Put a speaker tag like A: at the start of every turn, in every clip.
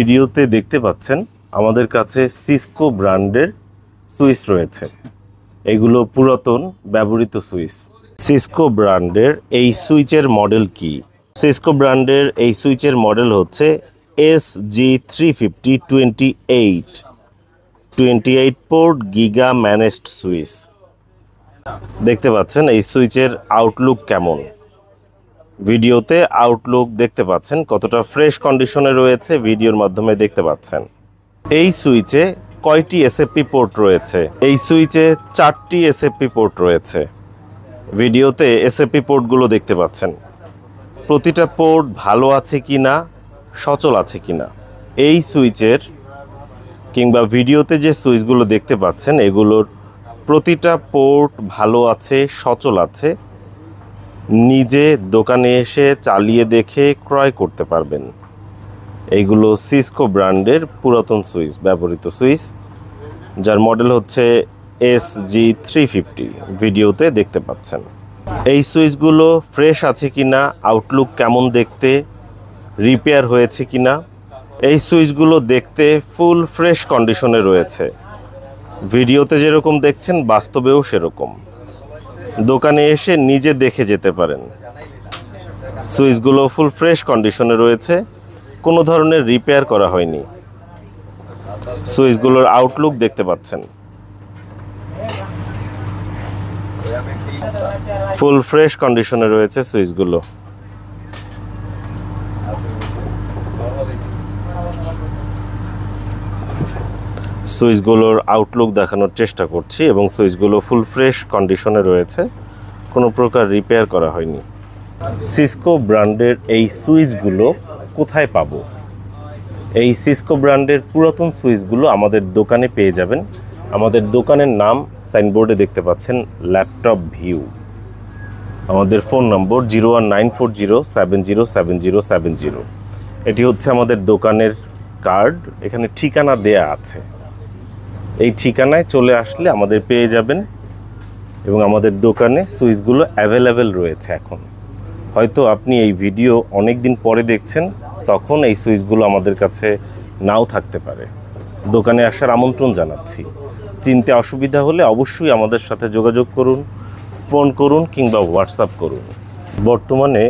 A: ভিডিওতে দেখতে পাচ্ছেন আমাদের কাছে সিসকো ব্র্যান্ডের সুইচ রয়েছে। এগুলো পুরাতন ব্যবহৃত সুইচ। সিসকো ব্র্যান্ডের এই সুইচের মডেল কি? সিসকো ব্র্যান্ডের এই সুইচের মডেল হচ্ছে SG350-28 port giga managed switch. দেখতে পাচ্ছেন এই সুইচের আউটলুক কেমন। ভিডিওতে আউটলুক দেখতে পাচ্ছেন কতটা ফ্রেশ কন্ডিশনে রয়েছে, ভিডিওর মাধ্যমে দেখতে পাচ্ছেন। এই সুইচে কয়টি এসএফপি পোর্ট রয়েছে? এই সুইচে 4টি এসএফপি পোর্ট রয়েছে। ভিডিওতে এসএফপি পোর্টগুলো দেখতে পাচ্ছেন। প্রতিটা পোর্ট ভালো আছে কিনা, সচল আছে কিনা। এই সুইচের কিংবা ভিডিওতে যে সুইচগুলো দেখতে পাচ্ছেন এগুলোর প্রতিটা পোর্ট ভালো আছে, সচল আছে। নিজে দোকানে এসে চালিয়ে দেখে ক্রয় করতে পারবেন। এইগুলো সিসকো ব্র্যান্ডের পুরাতন সুইচ, ব্যবহৃত সুইচ, যার মডেল হচ্ছে SG350। ভিডিওতে দেখতে পাচ্ছেন। এই সুইচগুলো ফ্রেশ আছে কিনা, আউটলুক কেমন দেখতে, রিপেয়ার হয়েছে কিনা। এই সুইচগুলো দেখতে ফুল ফ্রেশ কন্ডিশনে রয়েছে। ভিডিওতে যেরকম দেখছেন বাস্তবেও সেরকম। দোকানে এসে নিজে দেখে যেতে পারেন। সুইচগুলো ফুল ফ্রেশ কন্ডিশনে রয়েছে, কোনো ধরনের রিপেয়ার করা হয়নি। সুইচগুলোর আউটলুক দেখতে পাচ্ছেন। ফুল ফ্রেশ কন্ডিশনে রয়েছে সুইচগুলো। সুইচগুলোর আউটলুক দেখানোর চেষ্টা করছি এবং সুইচগুলো ফুল ফ্রেশ কন্ডিশনে রয়েছে, কোনো প্রকার রিপেয়ার করা হয়নি। সিসকো ব্র্যান্ডের এই সুইচগুলো কোথায় পাবো? এই সিসকো ব্র্যান্ডের পুরাতন সুইচগুলো আমাদের দোকানে পেয়ে যাবেন। আমাদের দোকানের নাম সাইনবোর্ডে দেখতে পাচ্ছেন, ল্যাপটপ ভিউ। আমাদের ফোন নম্বর 01940707070। এটি হচ্ছে আমাদের দোকানের কার্ড। এখানে ঠিকানা দেয়া আছে। এই ঠিকানায় চলে আসলে আমাদের পেয়ে যাবেন এবং আমাদের দোকানে সুইচগুলো অ্যাভেলেবেল রয়েছে। এখন হয়তো আপনি এই ভিডিও অনেক দিন পরে দেখছেন, তখন এই সুইচগুলো আমাদের কাছে নাও থাকতে পারে। দোকানে আসার আমন্ত্রণ জানাচ্ছি। চিনতে অসুবিধা হলে অবশ্যই আমাদের সাথে যোগাযোগ করুন, ফোন করুন কিংবা হোয়াটসঅ্যাপ করুন। বর্তমানে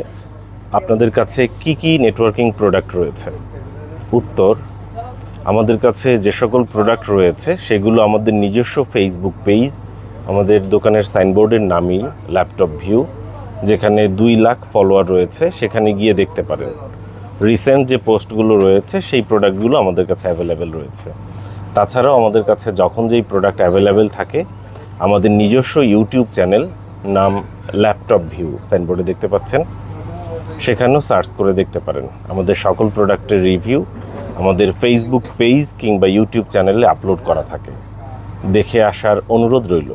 A: আপনাদের কাছে কি কি নেটওয়ার্কিং প্রোডাক্ট রয়েছে? উত্তর, আমাদের কাছে যে সকল প্রোডাক্ট রয়েছে সেগুলো আমাদের নিজস্ব ফেসবুক পেজ, আমাদের দোকানের সাইনবোর্ডের নামই ল্যাপটপ ভিউ, যেখানে 2 লাখ ফলোয়ার রয়েছে। সেখানে গিয়ে দেখতে পারেন রিসেন্ট যে পোস্টগুলো রয়েছে, সেই প্রোডাক্টগুলো আমাদের কাছে অ্যাভেলেবেল রয়েছে। তাছাড়াও আমাদের কাছে যখন যেই প্রোডাক্ট অ্যাভেলেবেল থাকে, আমাদের নিজস্ব ইউটিউব চ্যানেল, নাম ল্যাপটপ ভিউ, সাইনবোর্ডে দেখতে পাচ্ছেন, সেখানেও সার্চ করে দেখতে পারেন। আমাদের সকল প্রোডাক্টের রিভিউ আমাদের ফেসবুক পেজ কিংবা ইউটিউব চ্যানেলে আপলোড করা থাকে। দেখে আসার অনুরোধ রইল।